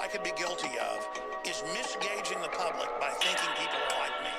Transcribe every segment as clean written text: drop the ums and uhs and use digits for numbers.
I could be guilty of is misgauging the public by thinking people are like me.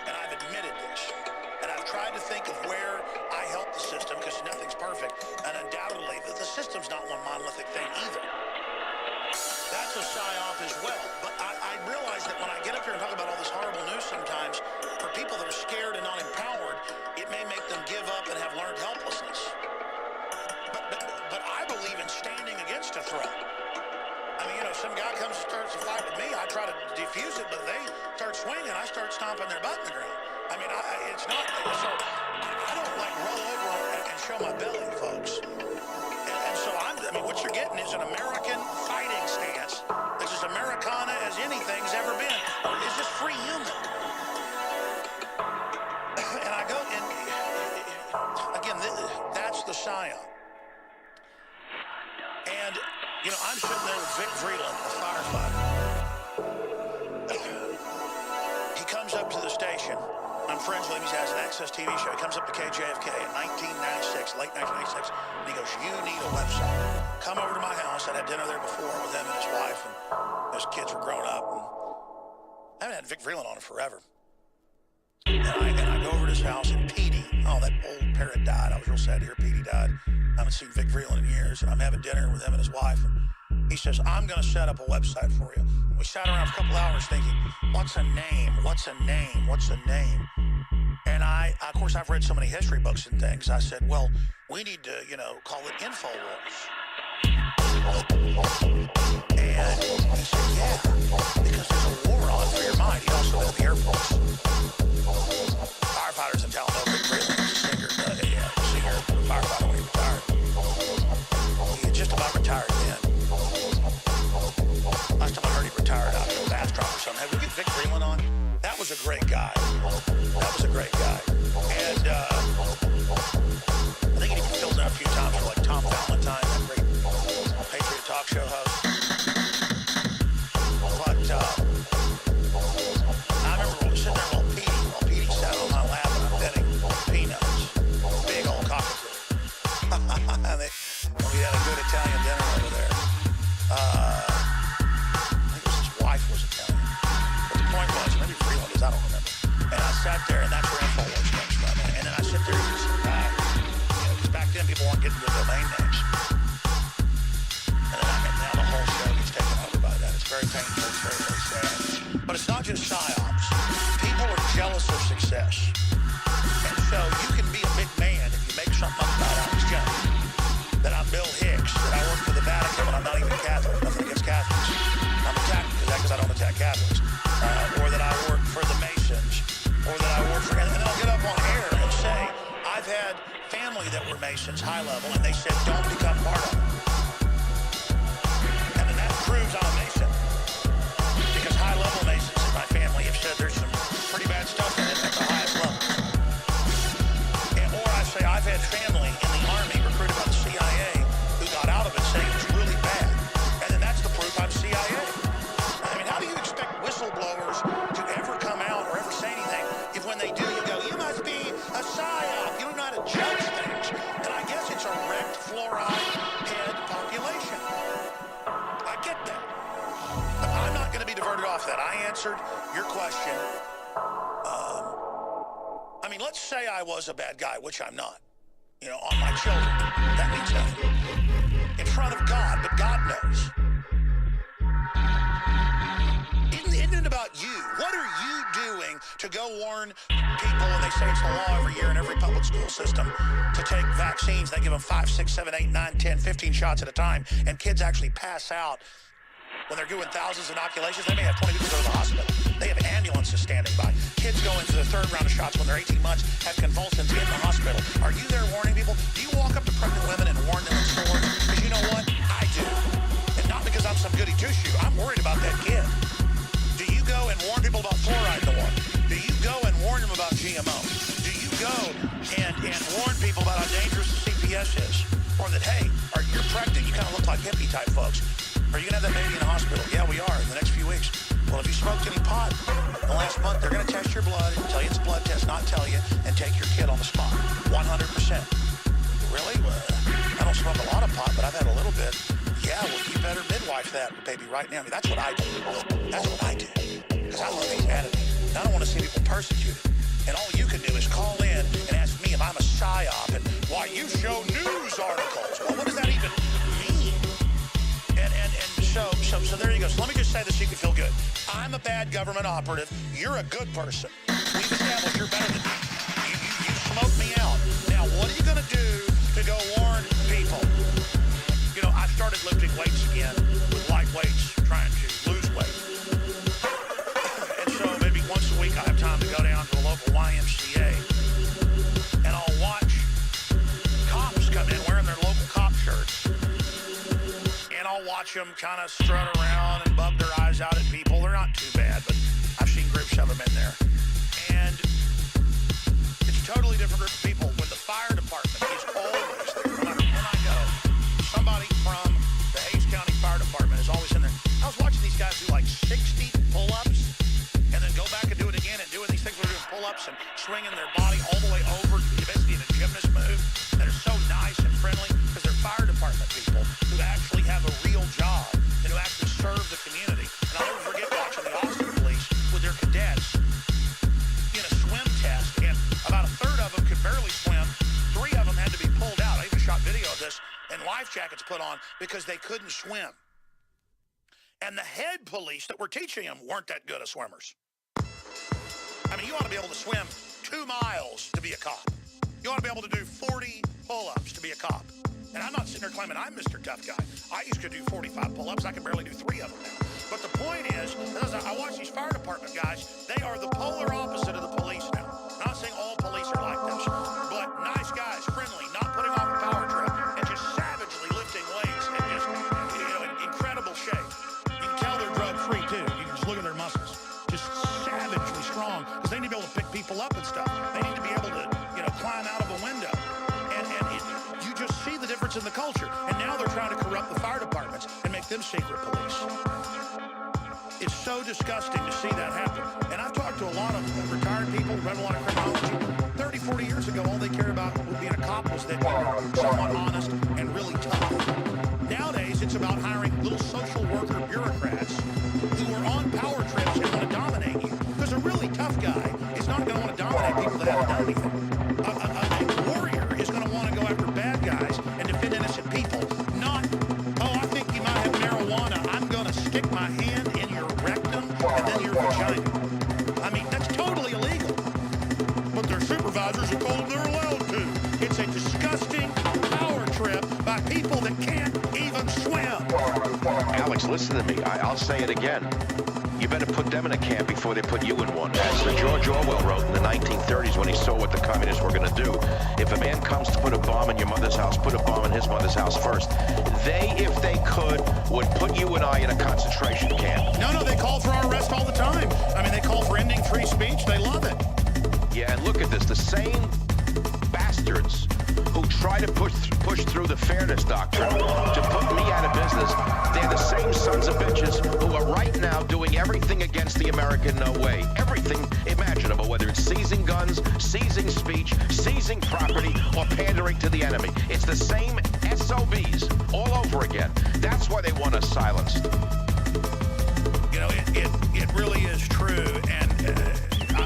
And I've admitted this. And I've tried to think of where I help the system, because nothing's perfect. And undoubtedly, the system's not one monolithic thing either. That's a psyop as well. But I realize that when I get up here and talk about all this horrible news sometimes, for people that are scared and not empowered, it may make them give up and have learned helplessness. But I believe in standing against a threat. I mean, you know, some guy comes and starts a fight with me, I try to defuse it, but they start swinging, I start stomping their butt in the ground. I mean, it's not, so I don't like roll over and show my belly, folks. And so I mean, what you're getting is an American fighting stance that's as Americana as anything's ever been. It's just free human. And I go, and again, that's the psyop. And, you know, I'm sitting there with Vic Vreeland, a firefighter. He comes up to the station. I'm friends with him. He has an Access TV show. He comes up to KJFK in 1996, late 1996, and he goes, "You need a website. Come over to my house." I'd had dinner there before with him and his wife, and his kids were grown up. And I haven't had Vic Vreeland on it forever. And I go over to his house, and Petey, oh, that old parrot died. I was real sad to hear Petey died. I haven't seen Vic Vreeland in years, and I'm having dinner with him and his wife. And he says, "I'm going to set up a website for you." And we sat around for a couple hours thinking, what's a name? What's a name? What's a name? And of course, I've read so many history books and things. I said, well, we need to, you know, call it InfoWars. And he said, yeah, because there's a war on for your mind. He also built the Air Force. Firefighters in town know Vic Vreeland was a singer, firefighter when he retired. He had just about retired then. Last time I heard he retired out of a bath drop or something. Hey, we get Vic Vreeland on? That was a great guy. That was a great guy. And I think he even filled in a few times for like Tom Valentine, that great Patriot talk show host. But I remember sitting there while Petey sat on my lap and I'm betting peanuts. Big old cockatoo. And we had a good Italian dinner over there. I think it was his wife was Italian. But the point was, maybe Vreeland is, I don't remember. And I sat there, and that's where InfoWars comes from. And then I sit there and just, because back then people weren't getting the domain names. And then now the whole show gets taken over by that. It's very painful. It's very, very sad. But it's not just psyops. People are jealous of success. And so you can be a big man if you make something up about Alex Jones. That I'm Bill Hicks, that I work for the Vatican, but I'm not even Catholic. Nothing against Catholics. I'm attacked because I don't attack Catholics. Or that I work for the Masons. Or that I work for, and then I'll get up on air and say, I've had family that were Masons, high level, and they said, don't become part of it. And then that proves I'm a Mason. Because high level Masons in my family have said there's some pretty bad stuff in it at the highest level. Or I say, I've had family in the Army recruited by the CIA who got out of it saying it's really bad. And then that's the proof I'm CIA. I mean, how do you expect whistleblowers to ever come out or ever say anything if when they do, you go, you must be a psyop. You don't know how to judge things. And I guess it's a wrecked fluoride head population. I get that. But I'm not going to be diverted off that. I answered your question. I mean, let's say I was a bad guy, which I'm not. You know, on my children. That means nothing. In front of God, but God knows. Isn't it about you? What are you doing to go warn people, and they say it's the law every year in every public school system, to take vaccines? They give them 5, 6, 7, 8, 9, 10, 15 shots at a time, and kids actually pass out when they're doing thousands of inoculations. They may have 20 people go to the hospital. They have ambulances standing by. Kids go into the third round of shots when they're 18 months, have convulsions, get in the hospital. Are you there warning people? Do you walk up to pregnant women and warn them in stores? Because you know what? I do. And not because I'm some goody two-shoe. I'm worried about that kid. Do you go and warn people about fluoride in the water? Do you go and warn them about GMO? Do you go and warn people about how dangerous the CPS is? Or that, hey, you're pregnant, you kind of look like hippie type folks. Are you going to have that baby in the hospital? Yeah, we are in the next few weeks. Well, if you smoked any pot in the last month, they're going to test your blood, tell you it's a blood test, not tell you, and take your kid on the spot. 100%. Really? I don't smoke a lot of pot, but I've had a little bit. Yeah, well, you better midwife watch that, baby, right now. I mean, that's what I do. That's what I do. Because I love humanity. I don't want to see people persecuted. And all you can do is call in and ask me if I'm a psyop and why you show news articles. Well, what does that even mean? And so there you go. So let me just say this so you can feel good. I'm a bad government operative. You're a good person. We've established you're better than me. You smoked me out. Now, what are you going to do to go warn people? You know, I started lifting weights again with light weights, trying to lose weight. And so maybe once a week I have time to go down to a local YMCA and I'll watch cops come in wearing their local cop shirts. And I'll watch them kind of strut around and bug their eyes out at people. They're not too bad, but I've seen groups of them in there. And it's a totally different group of people. When the fire department is always there, no matter when I go, somebody from the Hayes County Fire Department is always in there. I was watching these guys do like 60 pull-ups and then go back and do it again and doing these things where they're doing pull-ups and swinging their body all the way over, basically in a gymnast move. That are so nice and friendly because they're fire department people who actually have a real job and who actually serve the community. And I'll never forget watching the Austin police with their cadets in a swim test, and about a third of them could barely swim. 3 of them had to be pulled out. I even shot video of this, and life jackets put on because they couldn't swim. And the head police that were teaching them weren't that good of swimmers. I mean, you ought to be able to swim 2 miles to be a cop. You ought to be able to do 40 pull-ups to be a cop. And I'm not sitting there claiming I'm Mr. Tough Guy. I used to do 45 pull-ups. I can barely do 3 of them now. But the point is, as I watch these fire department guys, they are the polar opposite of the police now. I'm not saying all police are like this, but nice guys, friendly, not putting off a power trip, and just savagely lifting weights and just, in incredible shape. You can tell they're drug-free, too. You can just look at their muscles. Just savagely strong, because they need to be able to pick people up and stuff. They need to be able to, climb out of a window. And you just see the difference in the culture. And now they're trying to corrupt the fire departments and make them secret police. It's so disgusting to see that happen. And I've talked to a lot of retired people, read a lot of criminology. 30, 40 years ago, all they cared about with being a cop was that they were somewhat honest and really tough. Nowadays, it's about hiring little social worker bureaucrats who are on power trips and want to dominate you. Because a really tough guy is not going to want to dominate people that haven't done anything. A warrior is going to want to go after bad guys and defend innocent people. Not, I think you might have marijuana. I'm going to stick my hand in your rectum and then your vagina. I mean, that's totally illegal. But their supervisors are told they're allowed to. It's a disgusting power trip by people that can't even swim. Alex, listen to me. I'll say it again. You better put them in a camp before they put you in one. As George Orwell wrote in the 1930s when he saw what the communists were going to do. If a man comes to put a bomb in your mother's house, put a bomb in his mother's house first. They, if they could, would put you and I in a concentration camp. No, they call for our arrest all the time. I mean, they call for ending free speech. They love it. Yeah, and look at this. The same bastards who try to push through the fairness doctrine to put me out of business, they're the same sons of bitches who are right now doing everything against the American no way. Everything imaginable, whether it's seizing guns, seizing speech, seizing property, or pandering to the enemy. It's the same SOBs all over again. That's why they want us silenced. It really is true, and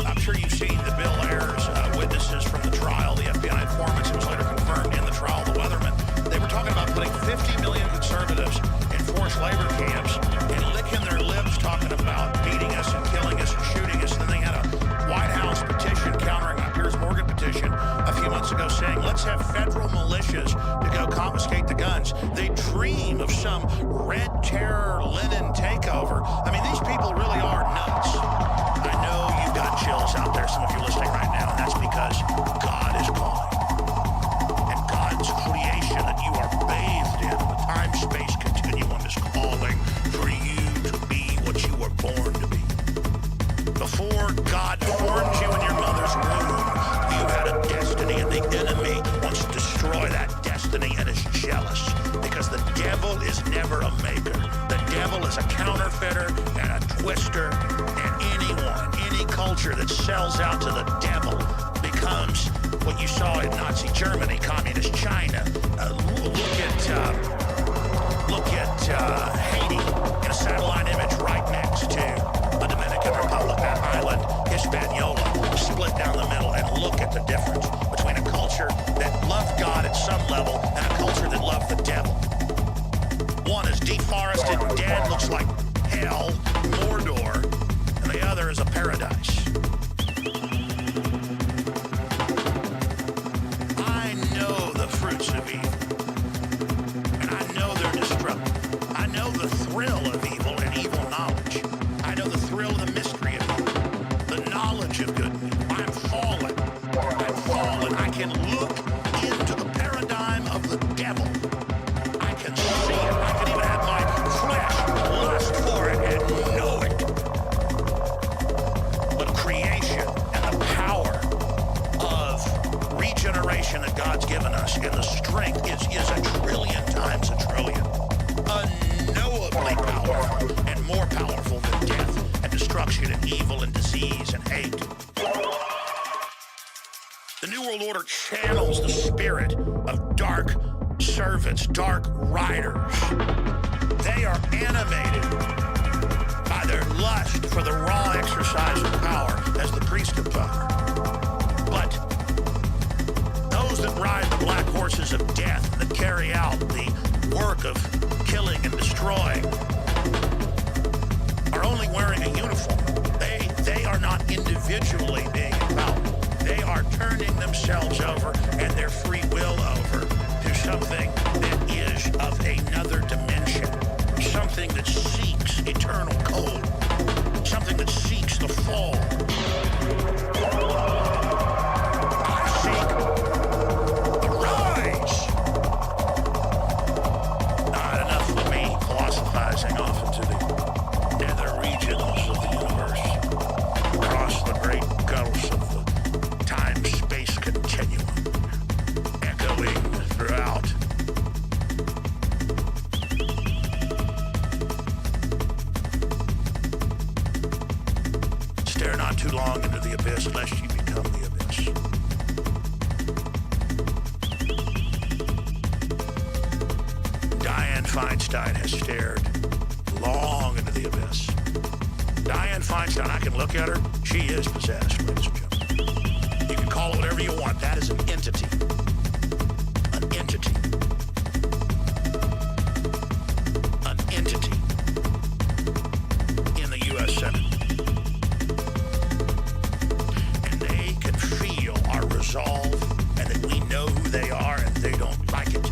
I'm sure you've seen the Bill Ayers witnesses from the trial, the FBI informants. It was later confirmed in the trial of the Weatherman. They were talking about putting 50 million conservatives in forced labor camps and licking their lips talking about beating us and killing us and shooting us. And then they had a White House petition countering my Piers Morgan petition a few months ago saying, let's have federal militias to go confiscate the guns. They dream of some red terror Lenin takeover. I mean, these people really are nuts. I know you've got chills out there, some of you listening right now, and that's because God is calling. And God's creation that you are bathed in, the time-space continuum is calling for you to be what you were born to be. Before God formed you in your mother's womb, you had a destiny, and the enemy wants to destroy that destiny and is jealous because the devil is never a maker. The devil is a counterfeiter and a twister, and any culture that sells out to the devil becomes what you saw in Nazi Germany, communist China. Look at Haiti. head looks like hell, Mordor, and the other is a paradise. I know the fruits of evil, and I know they're destructive. I know the thrill of evil and evil knowledge. I know the thrill of the mystery of evil, the knowledge of good and evil. I'm fallen. I'm fallen. I can look into the paradigm of the devil. I can see it. I can even have my flesh lust for it and know it. But creation and the power of regeneration that God's given us and the strength is a trillion times a trillion. Unknowably powerful and more powerful than death and destruction and evil and disease and hate. The New World Order channels the spirit of dark servants, dark riders. They are animated by their lust for the raw exercise of power as the priest of power. But those that ride the black horses of death, that carry out the work of killing and destroying, are only wearing a uniform. They are not individually being empowered. They are turning themselves over and their free will over to something that is of another dimension, something that seeks eternal cold, something that seeks the fall. I seek the rise. Not enough of me philosophizing off into the nether regions of the universe, across the great gulfs of the time-space continuum, echoing throughout. Stare not too long into the abyss, lest you become the abyss. Dianne Feinstein has stared long into the abyss. Dianne Feinstein, I can look at her. She is possessed, ladies and gentlemen. You can call it whatever you want. That is an entity. An entity. An entity in the U.S. Senate. And they can feel our resolve and that we know who they are and they don't like it.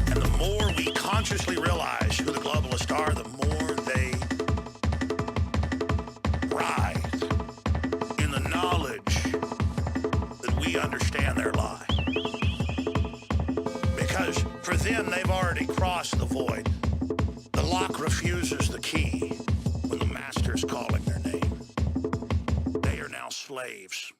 And the more we consciously realize who the globalists are, the more they writhe in the knowledge that we understand their lie. Because for them, they've already crossed the void. The lock refuses the key when the master's calling their name. They are now slaves.